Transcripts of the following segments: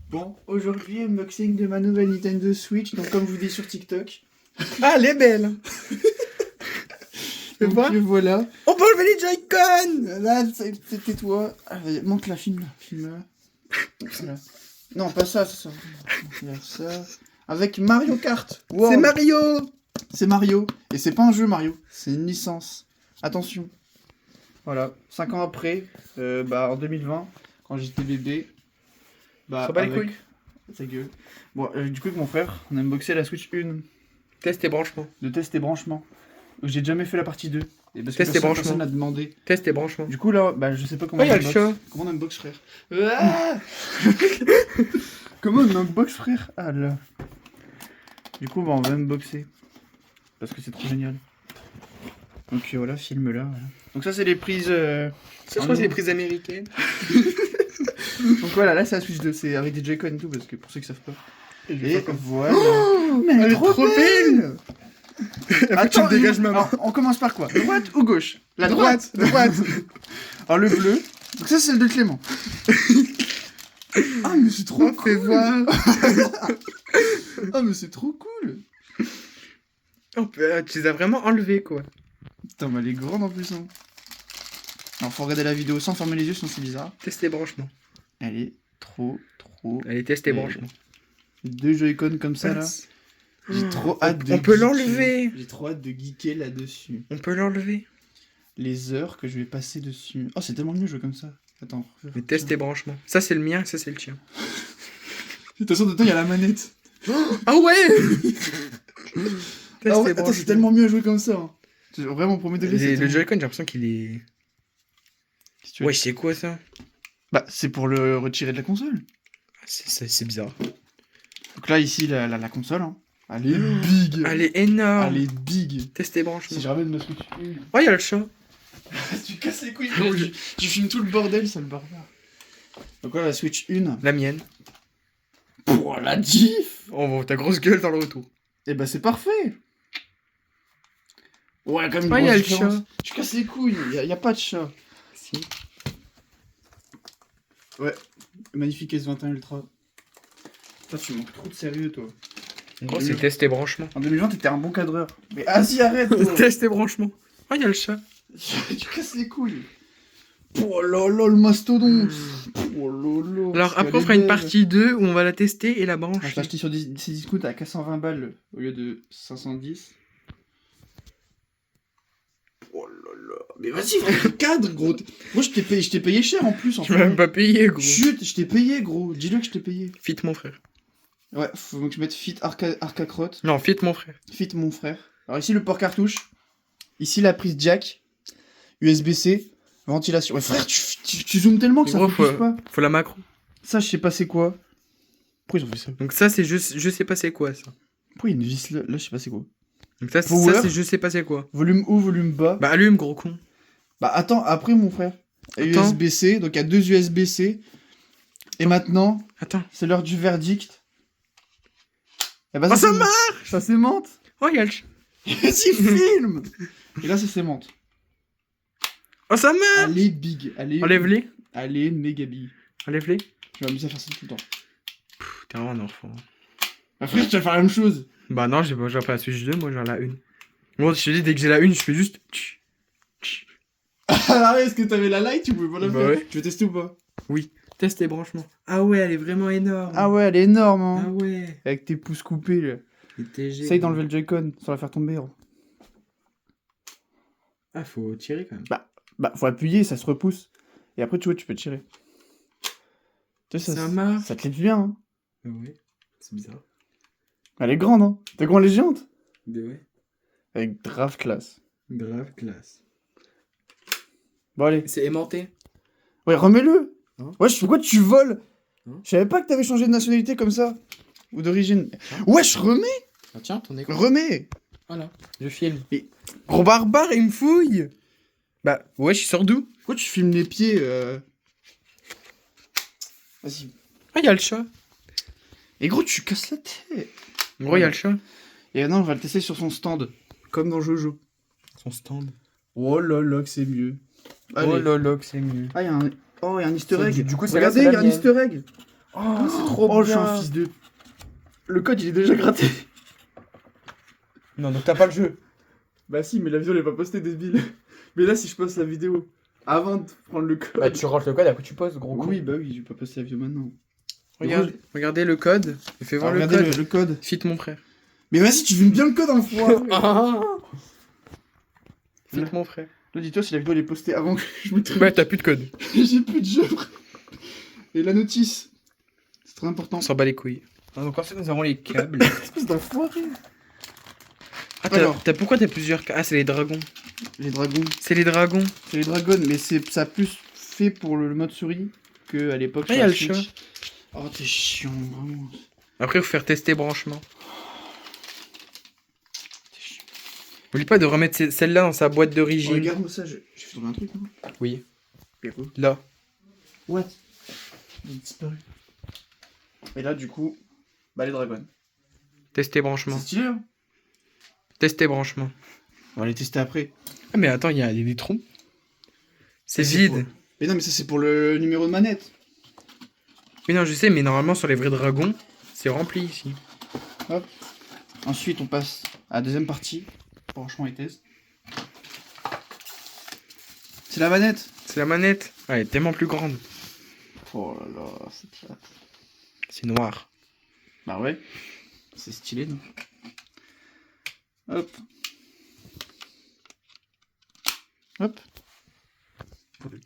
Bon, aujourd'hui, unboxing de ma nouvelle Nintendo Switch, donc comme je vous dis sur TikTok. Ah, elle est belle. Tu Donc vois voilà. On peut enlever les Joy-Con. Là, c'était toi. Ah, monte la film là. Voilà. Non, pas ça, c'est ça. Il y a ça. Avec Mario Kart. Wow. C'est Mario. C'est Mario. Et c'est pas un jeu Mario, c'est une licence. Attention. Voilà, 5 ans après, en 2020, quand j'étais bébé. Ça bat les couilles. Ta gueule. Bon, du coup, avec mon frère, on a unboxé la Switch 1 Test et branchement. de test et branchement. J'ai jamais fait la partie 2. Et parce que Test et branchement. personne n'a demandé. Test et branchement. Du coup, là, je sais pas comment Oh, y a le chat. Comment on unbox, frère Ah Comment on unbox, frère Ah là. Du coup, on va unboxer. Parce que c'est trop génial. Donc voilà, film là. Voilà. Donc ça, c'est les prises... Ça, je crois que c'est les prises américaines. Donc voilà, là, c'est la Switch 2. C'est avec des Joy-Con et tout, parce que pour ceux qui savent pas. Et voilà. Oh, mais elle est trop belle. Attends, tu me dégages, maman. Alors, on commence par quoi? Droite ou gauche? La Droite. Alors le bleu. Donc ça, c'est le de Clément. Ah, mais c'est trop cool. Fais voir. Ah, mais c'est trop cool. Tu les as vraiment enlevés, quoi. Putain, mais elle est grande en plus. Hein. Alors, faut regarder la vidéo sans fermer les yeux, sinon c'est bizarre. Test et branchement. Elle est trop. Allez, test et branchement. Deux Joy-Con comme ça, là. J'ai trop hâte de On peut geeker. l'enlever. J'ai trop hâte de geeker là-dessus. On peut l'enlever. Les heures que je vais passer dessus. Oh, c'est tellement mieux jouer comme ça. Attends. Les tests et branchements. Ça, c'est le mien, ça, c'est le tien. De toute façon, dedans, il y a la manette. Ah ouais. Ah ouais, attends, c'est tellement mieux à jouer comme ça. Hein. Vraiment, premier degré, Le Joy-Con, j'ai l'impression qu'il est... Si tu veux. Ouais, c'est quoi, ça? Bah, c'est pour le retirer de la console. C'est bizarre. Donc là, ici, la console, hein. Elle est big. Elle est énorme. Elle est big. Test et branchement. Si je ramène ma Switch. Oh, il y a le chat. Tu casses les couilles. Tu filmes tout le bordel, ça le barbare. Donc là, la Switch 1. La mienne. Pour la diff. Oh, ta grosse gueule dans le retour. Et bah, c'est parfait. Ouais, comme une Oh, il y a grosse le différence. chat. Tu casses les couilles. Y a pas de chat. Si. Ouais. Magnifique S21 Ultra. Toi, tu manques trop de sérieux, toi. Oh, c'est test et branchement. En 2020, t'étais un bon cadreur. Mais vas-y, arrête. Toi. Test et branchement. Oh, il y a le chat. Tu casses les couilles. Oh là là, le mastodonte. Oh là là. Alors, après, on fera une partie 2 où on va la tester et la brancher. Je l'ai acheté sur Cdiscount à 420 balles au lieu de 510. Oh là là. Mais vas-y, frère, cadre, gros. Moi, je t'ai payé cher en plus. Tu m'as même pas payé, gros. Chut, je t'ai payé, gros. Dis-le que je t'ai payé. Fit mon frère. Ouais, faut que je mette Fit Arca Crotte. Non, fit mon frère. Fit mon frère. Alors ici, le port cartouche. Ici, la prise jack. USB-C. Ventilation. Ouais, frère, tu zoomes tellement que ça Gros, focus pas. faut la macro. Ça, je sais pas c'est quoi. Pourquoi ils ont fait ça? Donc ça, c'est je sais pas c'est quoi, ça. Pourquoi il y a une vis là? Là, je sais pas c'est quoi. Donc ça, Power. c'est je sais pas c'est quoi. Volume haut, volume bas. Bah allume, gros con. Bah attends, après mon frère. Attends. USB-C, donc il y a deux USB-C. Et maintenant, Attends. c'est l'heure du verdict. Et bah, Oh, ça marche. Ça s'aimante. Oh, il y a le chat. Vas-y, filme. Et là, ça s'aimante. Oh, ça marche. Elle est big. Enlève-les. Elle est méga big. Enlève-les. Je vais m'amuser à faire ça tout le temps. T'es vraiment un enfant. Bah frère, tu vas faire la même chose. Bah non, j'ai pas la Switch 2, moi j'en ai la 1. Bon, je te dis, dès que j'ai la 1, je fais juste... Ah ouais, est-ce que t'avais la light ou tu pouvais pas la Bah faire? ouais. Tu veux tester ou pas? Oui. Test et branchement. Ah ouais, elle est vraiment énorme. Ah ouais, elle est énorme, hein. Ah ouais. Avec tes pouces coupés, là. TG. Essaye d'enlever le Joy-Con sans la faire tomber. Hein. Ah, faut tirer quand même. Bah, faut appuyer, ça se repousse. Et après, tu vois, tu peux tirer. Tu sais, Ça marche. ça te l'aide bien, hein. Ah ouais. C'est bizarre. Elle est grande, hein. T'as comment elle est géante? Mais ouais. Avec grave classe. Grave classe. Bon, allez. C'est aimanté. Ouais, remets-le. Hein? Wesh, pourquoi tu voles? Hein? Je savais pas que t'avais changé de nationalité comme ça. Ou d'origine. Wesh, remets. Ah tiens, ton écran. Remets. Voilà. Je filme. Et- Gros barbare, il me fouille. Bah, ouais, je sors d'où? Pourquoi tu filmes les pieds Vas-y. Ah, y'a le chat. Et gros, tu casses la tête. Gros, y'a le chat. Et maintenant, on va le tester sur son stand. Comme dans Jojo. Son stand. Oh là là, que c'est mieux. Oh là là, que c'est mieux. Ah, il y a un easter C'est- egg. du coup, c'est Regardez, là, il c'est y a la un easter egg. Oh, c'est trop Oh, je suis bien. un fils de... Le code, il est déjà gratté. Non, donc t'as pas le jeu. Bah si, mais la vidéo, elle est pas postée, débile. Mais là, si je poste la vidéo avant de prendre le code... Bah, tu rentres le code, après tu poses, gros con. Oui, bah oui, je vais pas poster la vidéo maintenant. Regardez le code. Fais voir Alors, le regardez code. le code. Fit mon frère. Mais vas-y, tu filmes bien le code, enfoiré. Fit Là. mon frère. Là, dis-toi, si la vidéo, elle est postée avant que je me trompe. Bah, t'as plus de code. J'ai plus de jeu, frère. Et la notice. C'est très important. On s'en bat les couilles. Ah, donc ensuite, nous avons les câbles. Espèce d'enfoiré. Ah, Alors. pourquoi t'as plusieurs câbles? Ah, c'est les dragons. Les dragons. C'est les dragons. C'est les dragons, mais ça a plus fait pour le mode souris que à l'époque. Ah, sur y a la le Switch. chat. Oh, t'es chiant, vraiment. Après, il faut faire tester branchement. T'es chiant. N'oublie pas de remettre celle-là dans sa boîte Oh, d'origine. regarde-moi ça, j'ai fait tomber un truc, non? Oui. Et quoi? Là. What? Il a disparu. Et là, du coup, bah les dragons. Tester branchement. C'est stylé, hein? Tester branchement. On va les tester après. Ah, mais attends, il y a des trous. C'est Mais vide. pour- Mais non, mais ça, c'est pour le numéro de manette. Oui, non, je sais, mais normalement, sur les vrais dragons, c'est rempli ici. Ensuite, on passe à la deuxième partie. Branchement et test. C'est la manette. C'est la manette. Ah, elle est tellement plus grande. Oh là là, c'est plate. C'est noir. Bah ouais. C'est stylé, non? Hop. Hop.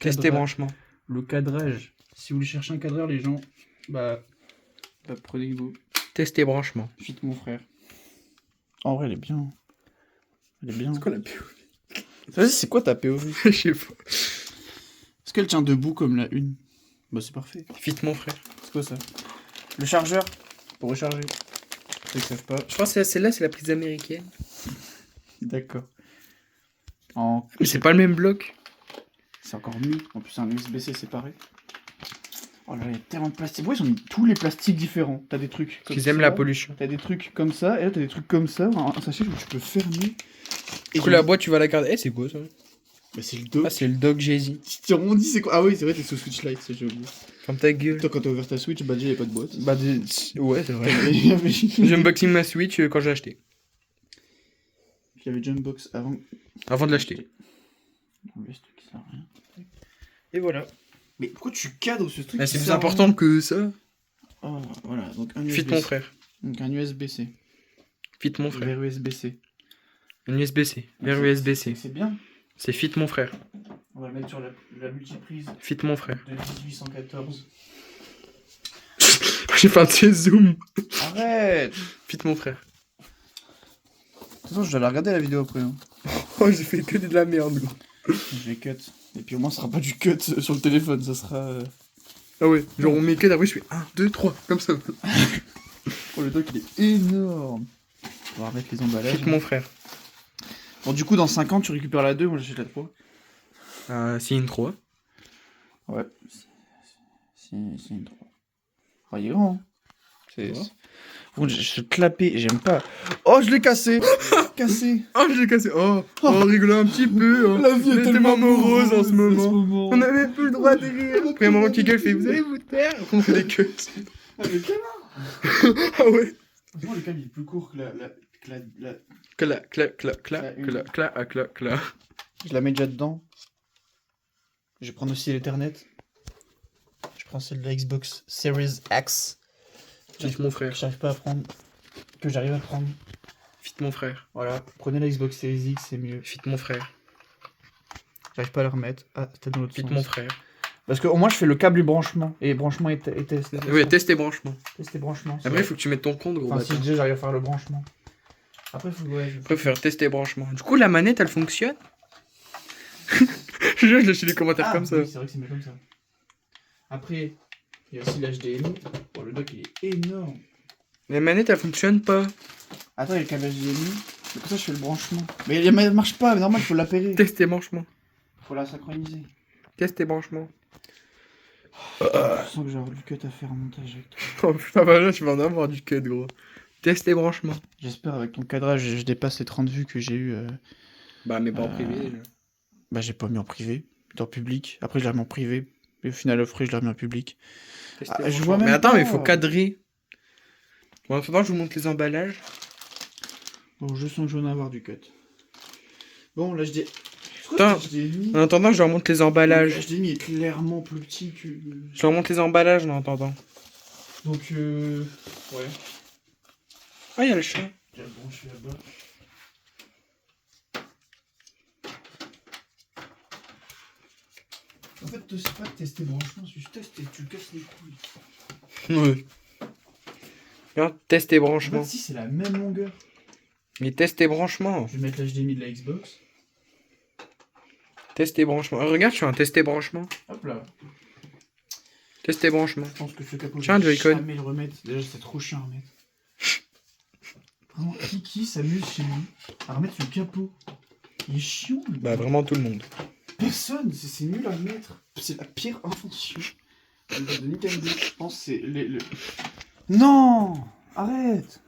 Tester branchement. Le cadrage. Si vous voulez chercher un cadreur, les gens, bah prenez-vous. Tester branchement. Fit mon frère. En vrai, elle est bien. Elle est bien. quoi la POV? Vas-y, c'est quoi ta POV? Je sais pas. Est-ce qu'elle tient debout comme la une? Bah c'est parfait. Fit mon frère. C'est quoi ça? Le chargeur pour recharger. Ceux qui savent pas. Je pense que celle-là, c'est la prise américaine. D'accord. En... Mais c'est pas le même bloc. C'est encore mieux. En plus, c'est un USB-C séparé. Oh là là, il y a tellement de plastique. Pourquoi ils ont mis tous les plastiques différents? T'as des trucs comme Qu'ils ça. aiment la pollution. T'as des trucs comme ça. Et là, t'as des trucs comme ça. Un sachet où tu peux fermer. Du coup, la boîte, tu vas la garder. Eh, c'est quoi ça? Bah, c'est le dock. Ah, c'est le Dog Jay-Z. Tu t'es rebondi, c'est quoi? Ah oui, c'est vrai, t'es sous Switch Lite, ça j'ai oublié. Ferme ta gueule. Toi, quand t'as ouvert ta Switch, bah déjà, y a pas de boîte. Bah, ouais, c'est vrai. Il y avait J'ai unboxing ma Switch quand j'ai acheté. Jumpbox avant. Avant de l'acheter. Enlever ce truc qui sert à rien. Et voilà. Mais pourquoi tu cadres ce truc Ah, qui c'est plus sert à important que ça. rien? Oh, voilà, donc un Fit USB-C. mon frère. Donc un USB-C. Fit mon frère. Vers USB-C. Un USB-C. Vers USB-C. C'est bien. C'est Fit mon frère. On va le mettre sur la multiprise Fit mon frère. de 1814. J'ai fait un petit zoom. Arrête! Fit mon frère. De toute façon, je dois la regarder la vidéo après. Hein. Oh, j'ai fait que de la merde, gros. Je vais cut. Et puis au moins, ce sera pas du cut sur le téléphone, ça sera. Ah ouais, genre on met que après je fais 1, 2, 3, comme ça. Oh, le dock il est énorme. On va remettre les emballages. Fit mon frère. Bon, du coup, dans 5 ans, tu récupères la 2, moi j'achète la 3. C'est une 3. Ouais. C'est une 3. Oh, il est grand. Hein. C'est. Ouais. Bon, je clapé, j'aime pas. Oh, je l'ai cassé! Cassé! Oh, je l'ai cassé. Oh, on rigole un petit peu. Oh. La vie est tellement morose en ce moment. On a... n'avait plus le droit de rire. Après, un moment qui gueule fait vous allez vous taire. Après, on fait des queues. Ah, le canard! Ah ouais. Franchement, le câble il est plus court que la. Cla, cla, cla, cla, cla, cla, ah, cla, cla. Je la mets déjà dedans. Je vais prendre aussi l'Ethernet. Je prends celle de la Xbox Series X. Fit mon Que frère. j'arrive pas à prendre. Que j'arrive à prendre. Fit mon frère. Voilà. Prenez la Xbox Series X, c'est mieux. Fit mon frère. J'arrive pas à la remettre. Ah, c'était dans l'autre Fit sens. mon frère. Parce que au moins je fais le câble du branchement. Et branchement et test. Ouais, test et branchement. Test et branchement. Après, il faut que tu mettes ton compte, gros. Enfin, si bâtard. déjà j'arrive à faire le branchement. Après, faut. Ouais, Après, faut faire tester et branchement. Du coup, la manette, elle fonctionne. Je lâche les commentaires Ah, comme ça. oui, c'est vrai que c'est mieux comme ça. Après, il y a aussi l'HDMI. Bon, le dock il est énorme. La manette, elle fonctionne pas. Attends, il y a le câble HDMI. C'est pour ça que je fais le branchement. Mais elle marche pas, mais normal, il faut l'appairer. Test et branchement. Faut la synchroniser. Test et branchement. Je sens que j'ai du cut à faire en montage avec toi. Oh putain, bah là, tu vas en avoir du cut, gros. Test et branchement. J'espère avec ton cadrage, je dépasse les 30 vues que j'ai eu. Bah, mais pas en privé, déjà. Bah, j'ai pas mis en privé, mais en public. Après, je l'ai remis en privé. Et au final, après, je l'ai remis en public. Tester Ah, je branchement. vois même Mais attends, mais il pas. faut cadrer. Bon, il faut voir, je vous montre les emballages. Bon, je sens que je vais en avoir du cut. Bon, là, je dis. Attends. HDMI. En attendant, je leur montre les Le emballages. HDMI est clairement plus petit que. Je leur montre les emballages en attendant. Donc, ouais. Ah, il y a le chat. Je vais le brancher là-bas. En fait, c'est pas de tester branchement, c'est juste tester, tu casses les couilles. Ouais. Regarde, test et En branchement. fait, si c'est la même longueur. Mais test et branchement. Je vais mettre l'HDMI de la Xbox. Test et branchement. Regarde, je suis un test et branchement. Hop là. Test et branchement. Je pense que ce capot, Tiens, je vais Joy-Con. jamais le remettre. Déjà, c'est trop chiant à remettre. Vraiment, qui s'amuse chez lui à remettre le capot? Il est chiant. le Bah, gars. vraiment tout le monde. Personne, c'est nul à mettre. C'est la pire invention de Nintendo. Je pense que c'est Non, arrête.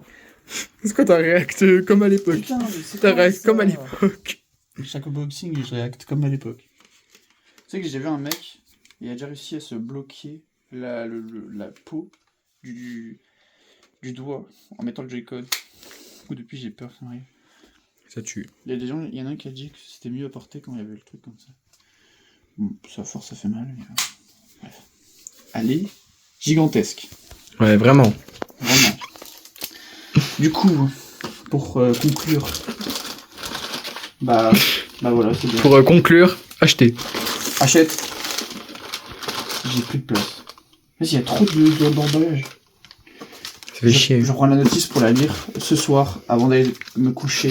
Est-ce que t'as réacté comme à l'époque? Putain, mais c'est T'as quoi réacté ça comme à l'époque. Chaque unboxing, je réacte comme à l'époque. Tu sais que j'ai vu un mec, il a déjà réussi à se bloquer la peau du doigt en mettant le Joy-Con. Du coup, depuis, j'ai peur que ça m'arrive. Ça tue. Il y a des gens, il y en a un qui a dit que c'était mieux à porter quand il y avait le truc comme ça. Bon, ça force, ça fait mal. Mais... Bref. Allez, gigantesque. Ouais, vraiment. Vraiment. Du coup, pour conclure, bah voilà, c'est bien. Pour conclure, acheter. Achète. J'ai plus de place. Mais il y a trop d'emballage. Ça fait chier. Je prends la notice pour la lire ce soir avant d'aller me coucher.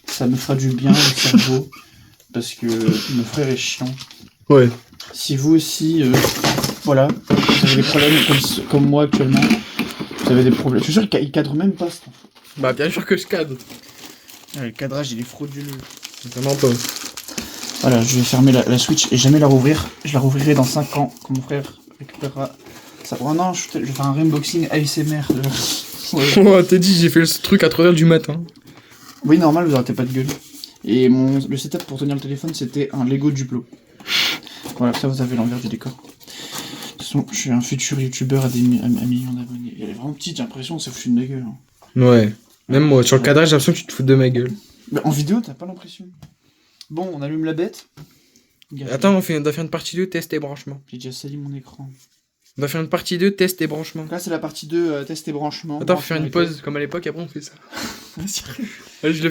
Ça me fera du bien au cerveau parce que mon frère est chiant. Ouais. Si vous aussi, voilà, vous avez des problèmes comme moi actuellement, vous avez des problèmes. Je suis sûr qu'il cadre même pas ce truc. Bah, bien sûr que je cadre. Le cadrage il est frauduleux. Vraiment pas. Voilà, je vais fermer la Switch et jamais la rouvrir. Je la rouvrirai dans 5 ans quand mon frère récupérera ça. Oh non, je vais faire un unboxing ASMR. Ouais. Oh, t'es dit, j'ai fait ce truc à 3h du matin. Oui, normal, vous arrêtez pas de gueule. Et le setup pour tenir le téléphone, c'était un Lego Duplo. Voilà, ça vous avez l'envers du décor. De toute façon, je suis un futur youtubeur à millions d'abonnés. Elle est vraiment petite, j'ai l'impression que ça fout de ma gueule. Hein. Ouais. Même moi, sur le cadrage, j'ai l'impression que tu te fous de ma gueule. Mais en vidéo, t'as pas l'impression. Bon, on allume la bête. Gaffe. Attends, on doit faire une partie 2, test et branchement. J'ai déjà sali mon écran. On doit faire une partie 2, test et branchement. Donc là, c'est la partie 2, test et branchement. Attends, faut faire une pause comme à l'époque, après on fait ça. Vas-y. Allez, je le fais.